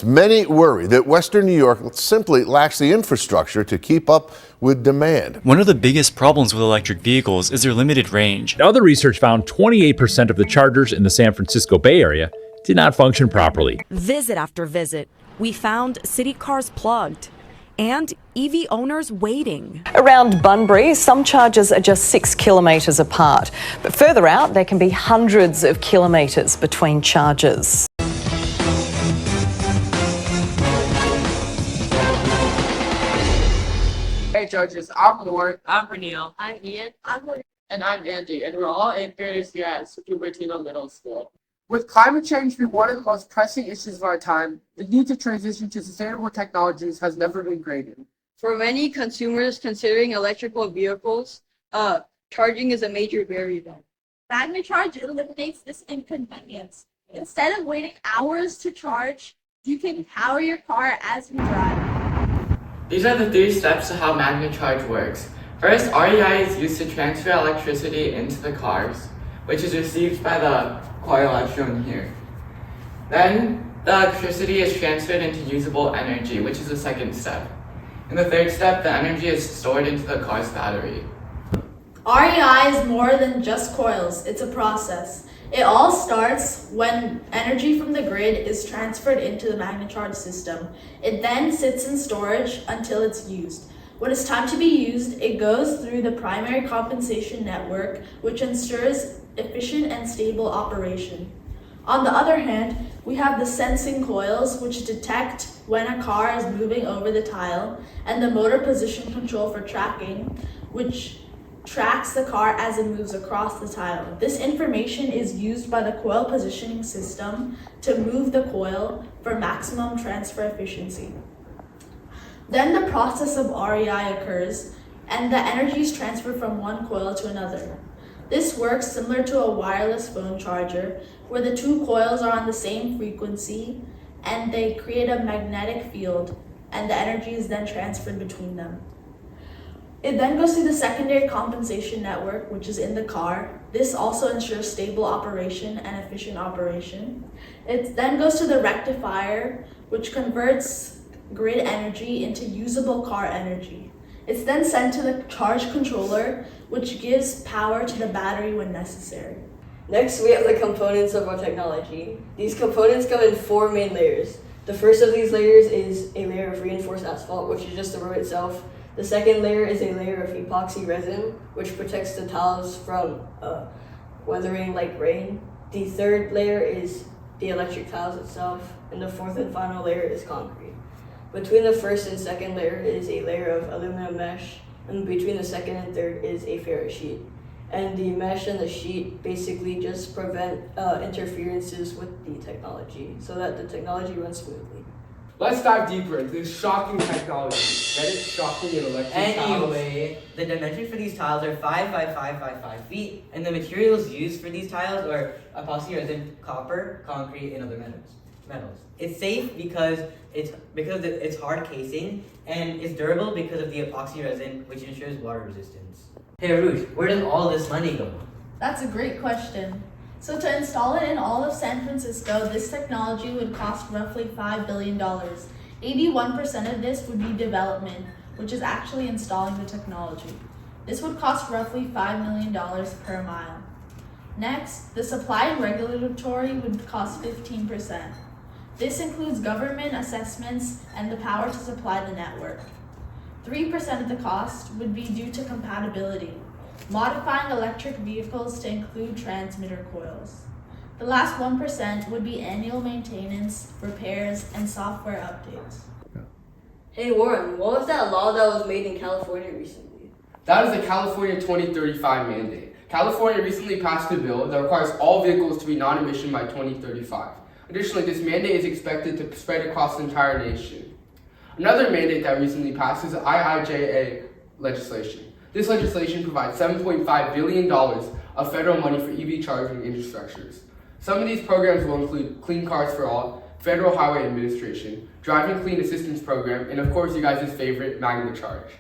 Many worry that Western New York simply lacks the infrastructure to keep up with demand. One of the biggest problems with electric vehicles is their limited range. Other research found 28% of the chargers in the San Francisco Bay Area did not function properly. Visit after visit, we found city cars plugged and EV owners waiting. Around Bunbury, some chargers are just 6 kilometres apart, but further out there can be hundreds of kilometres between chargers. Hey Judges, I'm Lauren. I'm Reneel. I'm Ian. And I'm Andy, and we're all 8th graders here at Cupertino Middle School. With climate change being one of the most pressing issues of our time, the need to transition to sustainable technologies has never been greater. For many consumers considering electrical vehicles, charging is a major barrier. MagnaCharge eliminates this inconvenience. Instead of waiting hours to charge, you can power your car as you drive. These are the 3 steps to how MagnaCharge works. First, REI is used to transfer electricity into the cars, which is received by the coil as shown here. Then, the electricity is transferred into usable energy, which is the second step. In the third step, the energy is stored into the car's battery. REI is more than just coils, it's a process. It all starts when energy from the grid is transferred into the MagnaCharge system. It then sits in storage until it's used. When it's time to be used, it goes through the primary compensation network, which ensures efficient and stable operation. On the other hand, we have the sensing coils, which detect when a car is moving over the tile, and the motor position control for tracking, which tracks the car as it moves across the tile. This information is used by the coil positioning system to move the coil for maximum transfer efficiency. Then the process of REI occurs, and the energy is transferred from one coil to another. This works similar to a wireless phone charger, where the 2 coils are on the same frequency, and they create a magnetic field, and the energy is then transferred between them. It then goes through the secondary compensation network, which is in the car. This also ensures stable operation and efficient operation. It then goes to the rectifier, which converts grid energy into usable car energy. It's then sent to the charge controller, which gives power to the battery when necessary. Next, we have the components of our technology. These components come in 4 main layers. The first of these layers is a layer of reinforced asphalt, which is just the road itself. The second layer is a layer of epoxy resin, which protects the tiles from weathering like rain. The third layer is the electric tiles itself, and the fourth and final layer is concrete. Between the first and second layer is a layer of aluminum mesh, and between the second and third is a ferrite sheet. And the mesh and the sheet basically just prevent interferences with the technology so that the technology runs smoothly. Let's dive deeper into this shocking technology. That is shocking in electric tiles. Anyway, the dimensions for these tiles are 5 by 5 by 5 feet, and the materials used for these tiles are epoxy resin, copper, concrete, and other metals. It's safe because it's hard casing, and it's durable because of the epoxy resin, which ensures water resistance. Hey Ruth, where does all this money go? That's a great question. So to install it in all of San Francisco, this technology would cost roughly $5 billion. 81% of this would be development, which is actually installing the technology. This would cost roughly $5 million per mile. Next, the supply and regulatory would cost 15%. This includes government assessments and the power to supply the network. 3% of the cost would be due to compatibility, modifying electric vehicles to include transmitter coils. The last 1% would be annual maintenance, repairs, and software updates. Hey Warren, what was that law that was made in California recently? That is the California 2035 mandate. California recently passed a bill that requires all vehicles to be non-emission by 2035. Additionally, this mandate is expected to spread across the entire nation. Another mandate that recently passed is the IIJA legislation. This legislation provides $7.5 billion of federal money for EV charging infrastructures. Some of these programs will include Clean Cars for All, Federal Highway Administration, Driving Clean Assistance Program, and of course you guys' favorite, MagnaCharge.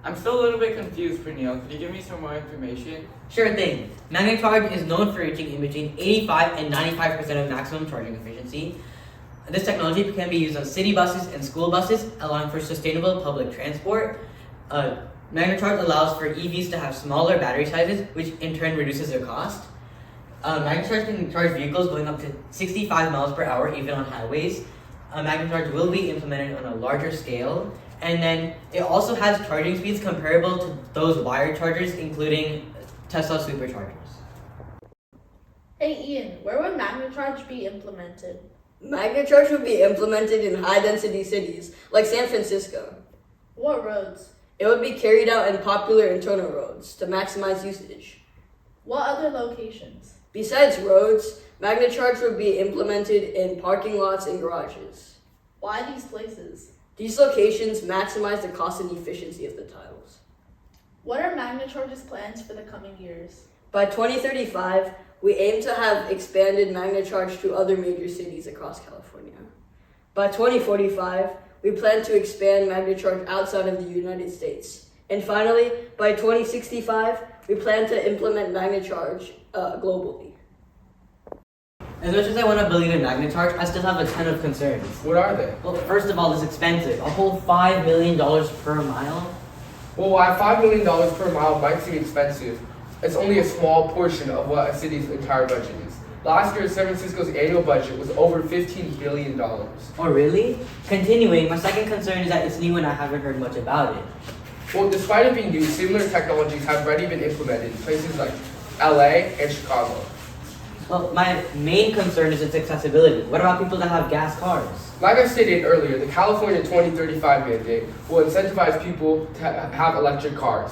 I'm still a little bit confused, Pernille. Could you give me some more information? Sure thing. MagnaCharge is known for reaching in between 85 and 95% of maximum charging efficiency. This technology can be used on city buses and school buses, allowing for sustainable public transport. MagnaCharge allows for EVs to have smaller battery sizes, which in turn reduces their cost. MagnaCharge can charge vehicles going up to 65 miles per hour, even on highways. MagnaCharge will be implemented on a larger scale. And then it also has charging speeds comparable to those wired chargers, including Tesla superchargers. Hey Ian, where would MagnaCharge be implemented? MagnaCharge would be implemented in high-density cities like San Francisco. What roads? It would be carried out in popular internal roads to maximize usage. What other locations? Besides roads, MagnaCharge would be implemented in parking lots and garages. Why these places? These locations maximize the cost and efficiency of the tiles. What are MagnaCharge's plans for the coming years? By 2035, we aim to have expanded MagnaCharge to other major cities across California. By 2045, we plan to expand MagnaCharge outside of the United States. And finally, by 2065, we plan to implement MagnaCharge globally. As much as I want to believe in MagnaCharge, I still have a ton of concerns. What are they? Well, first of all, it's expensive. A whole $5 million per mile. Well, while $5 million per mile might seem expensive, it's only a small portion of what a city's entire budget is. Last year, San Francisco's annual budget was over $15 billion. Oh, really? Continuing, my second concern is that it's new and I haven't heard much about it. Well, despite it being new, similar technologies have already been implemented in places like LA and Chicago. Well, my main concern is its accessibility. What about people that have gas cars? Like I stated earlier, the California 2035 mandate will incentivize people to have electric cars.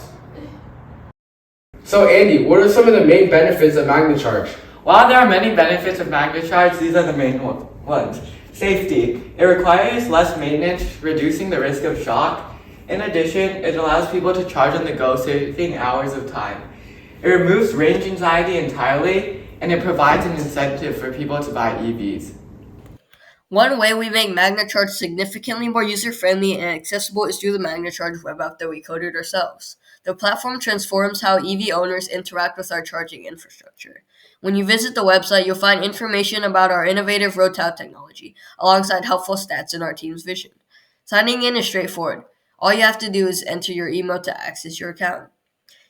So Andy, what are some of the main benefits of MagnaCharge? While there are many benefits of MagnaCharge, these are the main ones. Safety. It requires less maintenance, reducing the risk of shock. In addition, it allows people to charge on the go, saving hours of time. It removes range anxiety entirely, and it provides an incentive for people to buy EVs. One way we make MagnaCharge significantly more user-friendly and accessible is through the MagnaCharge web app that we coded ourselves. The platform transforms how EV owners interact with our charging infrastructure. When you visit the website, you'll find information about our innovative road tile technology, alongside helpful stats in our team's vision. Signing in is straightforward. All you have to do is enter your email to access your account.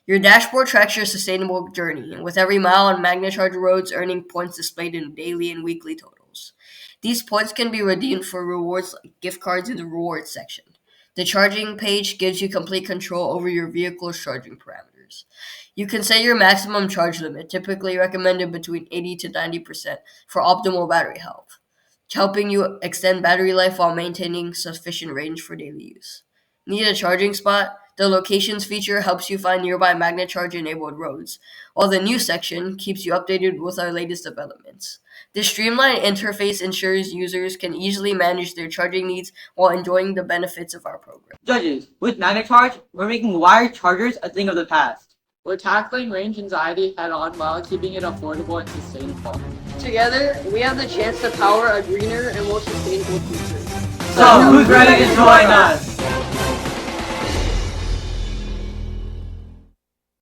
Your dashboard tracks your sustainable journey, and with every mile on MagnaCharge roads, earning points displayed in daily and weekly totals. These points can be redeemed for rewards like gift cards in the rewards section. The charging page gives you complete control over your vehicle's charging parameters. You can set your maximum charge limit, typically recommended between 80 to 90% for optimal battery health, helping you extend battery life while maintaining sufficient range for daily use. Need a charging spot? The locations feature helps you find nearby MagnaCharge-enabled roads, while the news section keeps you updated with our latest developments. This streamlined interface ensures users can easily manage their charging needs while enjoying the benefits of our program. Judges, with MagnaCharge, we're making wired chargers a thing of the past. We're tackling range anxiety head-on while keeping it affordable and sustainable. Together, we have the chance to power a greener and more sustainable future. So, who's ready to join us?